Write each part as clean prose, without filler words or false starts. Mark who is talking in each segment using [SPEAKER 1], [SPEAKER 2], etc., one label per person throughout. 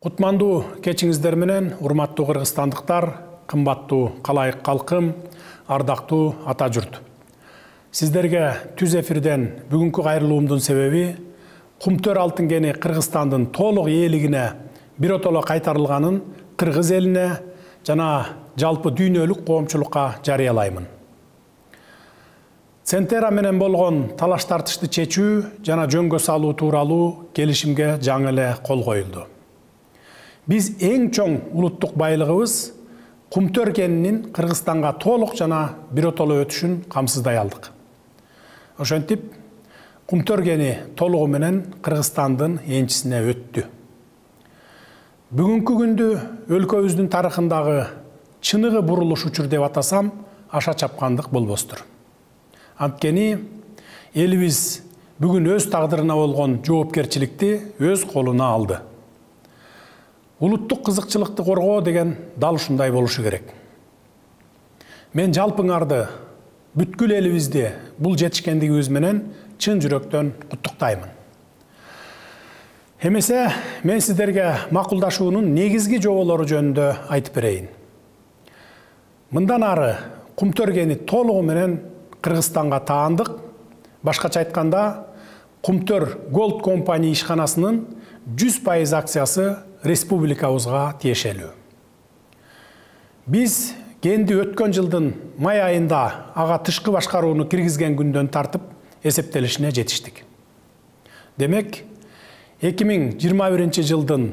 [SPEAKER 1] Кутмандуу кечиңиздер менен, урматтуу кыргызстандыктар, кымбаттуу калайык калкым, ардактуу ата журт. Сиздерге түз эфирден бүгүнкү кайрылуумдун себеби Кумтөр алтын кени Кыргызстандын толук ээлигине биротоло кайтарылганын кыргыз элине жана жалпы дүйнөлүк коомчулукка жарыялаймын. Центера менен болгон талаш тартышты чечүү жана жөнгө салуу тууралуу келишимге жаңы эле кол коюлду. Биз эң чоң улуттук байлыгыбыз Кумтөр кенинин Кыргызстанга толук жана биротоло өтүшүн камсыздай алдык. Ошентип, Кумтөр кени толугу менен Кыргызстандын энчисине өттү. Бүгүнкү күндү өлкөбүздүн тарыхындагы чыныгы бурулуш учур деп атасам, аша чапкандык болбостур. Анткени элибиз бүгүн өз тагдырына болгон жоопкерчиликти өз колуна алды. Улуттук кызыкчылыкты коргоо деген дал ушундай болушу керек. Мен жалпыңарды, бүткүл элибизди бул жетишкендигибиз менен чын жүрөктөн куттуктаймын. Эмесе, мен сиздерге макулдашуунун негизги жоболору жөнүндө айтып берейин. Мындан ары Кумтөр кени толугу менен Кыргызстанга таандык. Башкача айтканда, Кумтөр Gold Company ишканасынын 100% акциясы республикабызга тиешелүү. Биз кенди өткөн жылдын май айында ага тышкы башкарууну киргизген күндөн тартып эсептелишине жетиштик. Демек, 2021 жылдын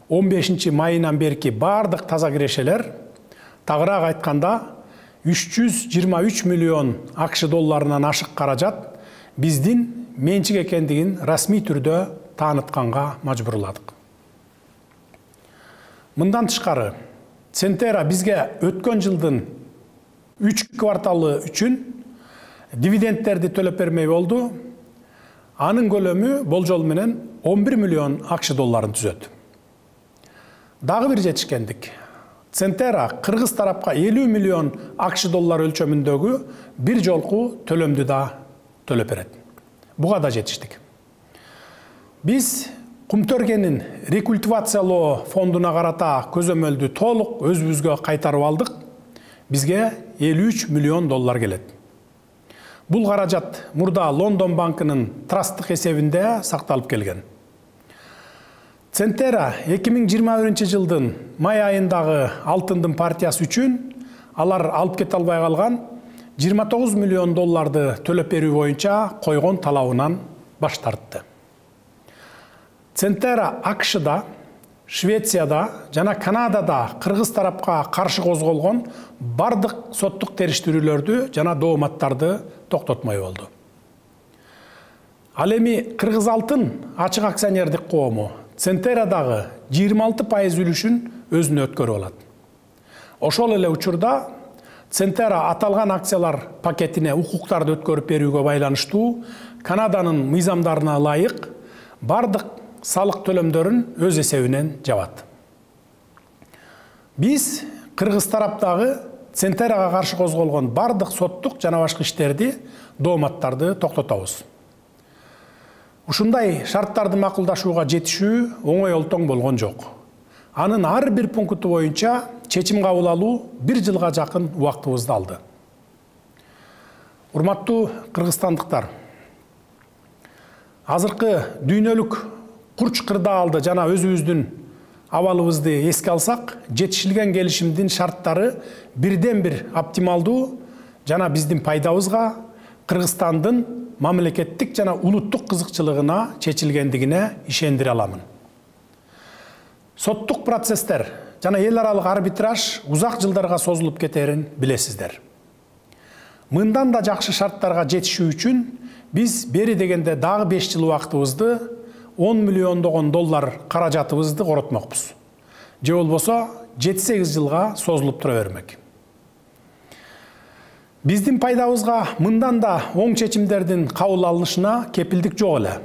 [SPEAKER 1] 15 майынан берки бардык таза кирешелер, тагыраак айтканда 323 миллион АКШ долларынан ашык каражат биздин менчик экендигин расмий түрдө таанытканга мажбурладык. Мындан тышкары, Центера бизге өткөн жылдын 3 кварталы үчүн дивидендтерди төлөп бермей болду. Анын көлөмү болжол менен 11 миллион АКШ долларын түзөт. Дагы бир жетишкендик. Центера кыргыз тарапка 50 миллион АКШ доллар өлчөмүндөгү бир жолку төлөмдү да төлөп берет. Буга да жетиштик. Биз Кумтөр кенин рекультивациялоо фондуна карата көзөмөлдү толук өзүбүзгө кайтарып алдык. Бизге 53 миллион доллар келет. Бул каражат мурда Лондон банкынын трасттык эсебинде сакталып келген. Центера 2021 жылдын май айындагы алтындын партиясы үчүн алар алып кете албай калган 29 миллион долларды төлөп берүү боюнча койгон талабынан баш тартты. Центера АКШда, Швецияда жана Канадада кыргыз тарапка каршы козголгон бардык соттук териштирүүлөрдү жана дооматтарды токтотмой болду. Ал эми Кыргыз алтын ачык акционердик коому Центерадагы 26% үлүшүн өзүнө өткөрүп алат. Ошол эле учурда Центера аталган акциялар пакетине укуктарды өткөрүп берүүгө байланыштуу Канаданын мыйзамдарына ылайык бардык салык төлөмдөрүн өз эсебинен жабат. Биз кыргыз тараптагы Центерага каршы козголгон бардык соттук жана башка иштерди, дооматтарды токтотобуз. Ушундай шарттарды макулдашууга жетишүү оңой олтоң болгон жок. Анын ар бир пункту боюнча чечим кабыл алуу 1 жылга жакын убактыбызды алды. Урматтуу кыргызстандыктар, азыркы дүйнөлүк курч кырдаалды жана өзүбүздүн абалыбызды эске алсак, жетишилген келишимдин шарттары бирден бир оптималдуу жана биздин пайдабызга Кыргызстандын мамлекеттик жана улуттук кызыкчылыгына чечилгендигине ишендире аламын. Соттук процесстер жана эл аралык арбитраж узак жылдарга созулуп кетерин билесиздер. Мындан да жакшы шарттарга жетишүү үчүн биз бери дегенде дагы 5 жыл убактыбызды 10 миллиондогон доллар каражатыбызды коротмокпуз. Же болбосо 7-8 жылга созулуп тура бермек. Биздин пайдабызга мындан да оң чечимдердин кабыл алынышына кепилдик жок эле.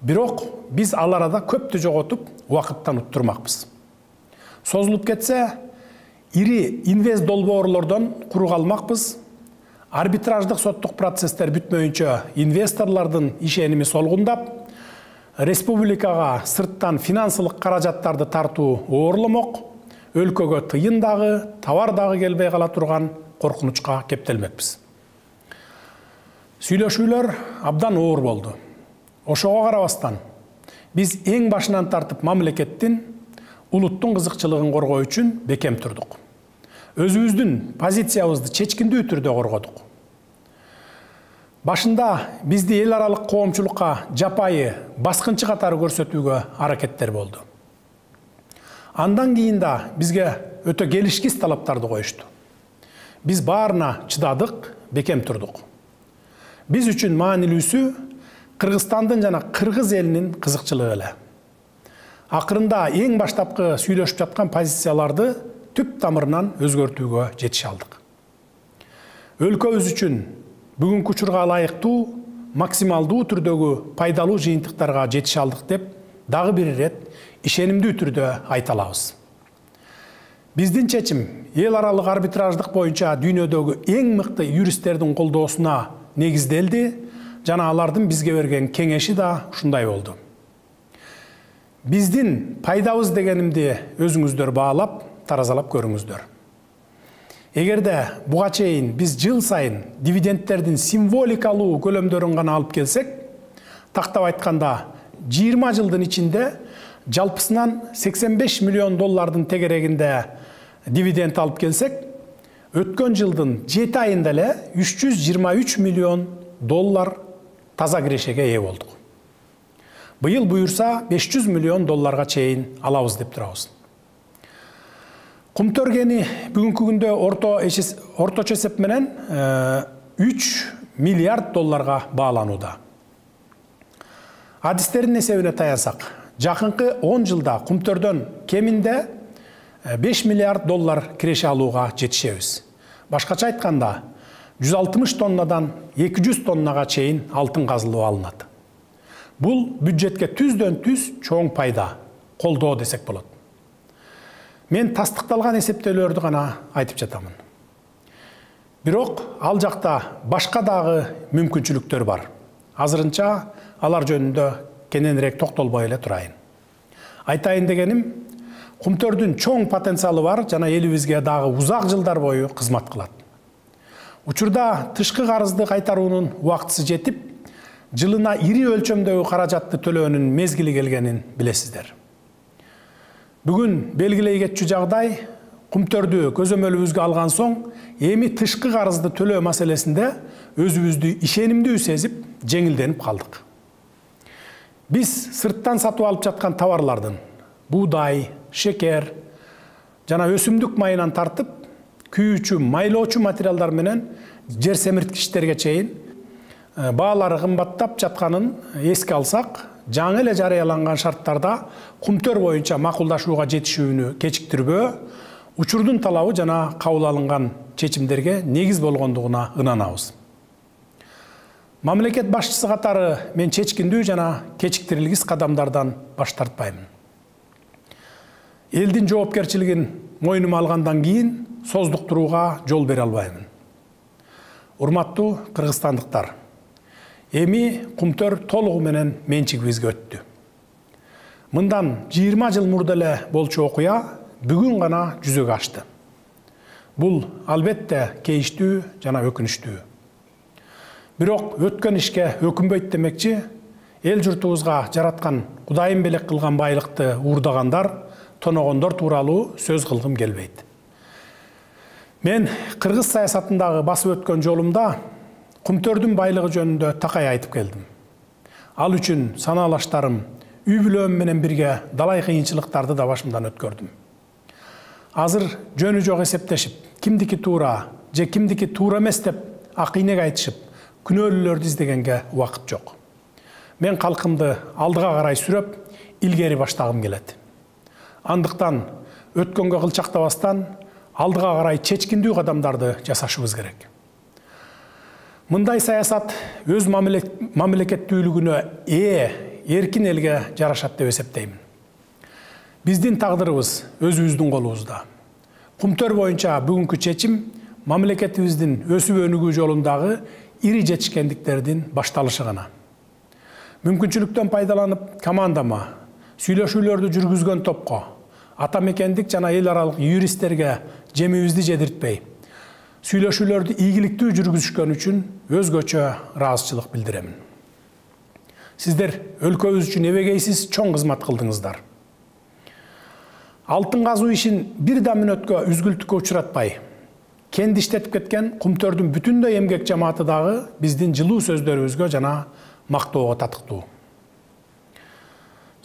[SPEAKER 1] Бирок биз ал арада көптү жоготуп, убакыттан уттурмакпыз. Созулуп кетсе, ири инвест долбоорлордон куру калмакпыз. Арбитраждык соттук процесстер бүтмөйүнчө инвесторлордун ишеними солгундап, республикага сырттан финансылык каражаттарды тартуу оорломок, өлкөгө тыйын дагы, товар дагы келбей кала турган коркунучка кептелмекпиз. Сүйлөшүүлөр абдан оор болду. Ошого карабастан биз эң башынан тартып мамлекеттин, улуттун кызыкчылыгын коргоо үчүн бекем турдук. Өзүбүздүн позициябызды чечкиндүү түрдө коргодук. Башында бизди эл аралык коомчулукка жапайы баскынчы катары көрсөтүүгө аракеттер болду. Андан кийин да бизге өтө келишкис талаптарды коюшту. Биз баарына чыдадык, бекем турдук. Биз үчүн маанилүүсү Кыргызстандын жана кыргыз элинин кызыкчылыгы эле. Акырында эң баштапкы сүйлөшүп жаткан позицияларды түп тамырынан өзгөртүүгө жетише алдык. Өлкөбүз үчүн бүгүнкү учурга ылайыктуу, максималдуу түрдөгү пайдалуу жыйынтыктарга жетише алдык деп дагы бир ирет ишенимдүү түрдө айта алабыз. Биздин чечим эл аралык арбитраждык боюнча дүйнөдөгү эң мыкты юристтердин колдоосуна негизделди жана алардын бизге берген кеңеши да ушундай болду. Биздин пайдабыз дегенимди өзүңүздөр баалап, таразалап көрүңүздөр. Эгерде буга чейин биз жыл сайын дивидендтердин символикалуу көлөмдөрүн гана алып келсек, тактап айтканда 20 жылдын ичинде жалпысынан 85 миллион доллардын тегерегинде дивиденд алып келсек, өткөн жылдын 7 айында эле 323 миллион доллар таза кирешеге ээ болдук. Быйыл буюрса 500 миллион долларга чейин алабыз деп турабыз. Кумтөргени бүгүнкү күндө орточо эсеп менен 3 миллиард долларга бааланууда. Адистердин эсебине таянсак, жакынкы 10 жылда кумтөрдөн кеминде 5 миллиард доллар киреше алууга жетишебиз. Башкача айтканда, 160 тоннадан 200 тоннага чейин алтын казылып алынат. Бул бюджетке түздөн-түз чоң пайда, колдоо десек болот. Мен тастыкталган эсептөөлөрдү гана айтып жатамын. Бирок ал жакта башка дагы мүмкүнчүлүктөр бар. Азырынча алар жөнүндө кененирээк токтолбой эле турайын. Айтайын дегеним, кумтөрдүн чоң потенциалы бар жана элибизге дагы узак жылдар бою кызмат кылат. Учурда тышкы карызды кайтаруунун убактысы жетип, жылына ири өлчөмдөгү каражатты төлөөнүн мезгили келгенин билесиздер. Бүгүн белгилей кетчү жагдай, кумтөрдү көзөмөлүбүзгө алган соң, эми тышкы карызды төлөө маселесинде өзүбүздү ишенимдүү сезип, жеңилденип калдык. Биз сырттан сатып алып жаткан товарлардын буудай, шекер жана өсүмдүк майынан тартып, күйүүчү, майлоочу материалдар менен жер семирткичтерге чейин баалары кымбаттап жатканын эске алсак, жаңы эле жарыяланган шарттарда кумтөр боюнча макулдашууга жетишүүнү кечиктирбөө, учурдун талабы жана кабыл алынган чечимдерге негиз болгондугуна ынанабыз. Мамлекет башчысы катары мен чечкиндүү жана кечиктирилгис кадамдардан баш тартпаймын. Элдин жоопкерчилигин мойнума алгандан кийин создуктурууга жол бере албаймын. Урматтуу кыргызстандыктар, эми кумтөр толугу менен менчигибизге өттү. Мындан 20 жыл мурда эле болчу окуя бүгүн гана жүзөгө ашты. Бул албетте кейиштүү жана өкүнүчтүү. Бирок өткөн ишке өкүнбөйт демекчи, эл журтубузга жараткан Кудайым белек кылган байлыкты уурдагандар, тоногондор тууралуу сөз кылгым келбейт. Мен кыргыз саясатындагы басып өткөн жолумда кумтөрдүн байлыгы жөнүндө такай айтып келдим. Ал үчүн санаалаштарым, үй бүлөм менен бирге далай кыйынчылыктарды да башымдан өткөрдүм. Азыр жөнү жок эсептешип, кимдики туура же кимдики туура эмес деп акыйнек айтышып, күнөөлүүлөрдү издегенге убакыт жок. Мен калкымды алдыга карай сүрөп, илгери баштагым келет. Андыктан өткөнгө кылчактабастан алдыга карай чечкиндүү кадамдарды жасашыбыз керек. Мындай саясат өз мамлекеттүүлүгүнө эркин элге жарашат деп эсептеймин. Биздин тагдырыбыз өзүбүздүн колубузда. Кумтөр боюнча бүгүнкү чечим мамлекетибиздин өсүп өнүгүү жолундагы ири жетишкендиктердин башталышы гана. Мүмкүнчүлүктөн пайдаланып командама, сүйлөшүүлөрдү жүргүзгөн топко, ата мекендик жана эл аралык юристтерге жемибизди жедиртпей, сүйлөшүүлөрдү ийгиликтүү жүргүзүшкөн үчүн өзгөчө ыраазычылык билдиремин. Сиздер өлкөбүз үчүн эбегейсиз чоң кызмат кылдыңыздар. Алтын казуу ишин бир да мүнөткө үзгүлтүккө учуратпай, кенди иштетип кеткен Кумтөрдүн бүтүндөй эмгек жамааты дагы биздин жылуу сөздөрүбүзгө жана мактоого татыктуу.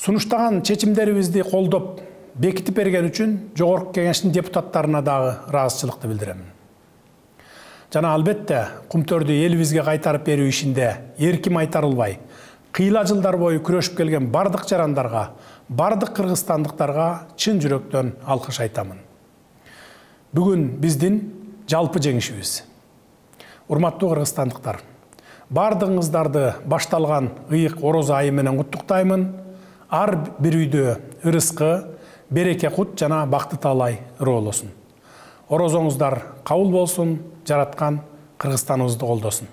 [SPEAKER 1] Сунуштаган чечимдерибизди колдоп, бекитип берген үчүн Жогорку Кеңештин депутаттарына дагы ыраазычылыкты билдиремин. Жана албетте Кумтөрдү элибизге кайтарып берүү ишинде эрким айтарылбай, кыйла жылдар бою күрөшүп келген бардык жарандарга, бардык кыргызстандыктарга чын жүрөктөн алкыш айтамын. Бүгүн биздин жалпы жеңишибиз. Урматтуу кыргызстандыктар, бардыгыңыздарды башталган ыйык Ороз айы менен куттуктаймын. Ар бир үйдө ырыскы, береке кут жана бакты таалай ыры болосун. Орозоңуздар кабыл болсун, жараткан Кыргызстаныбызды колдосун.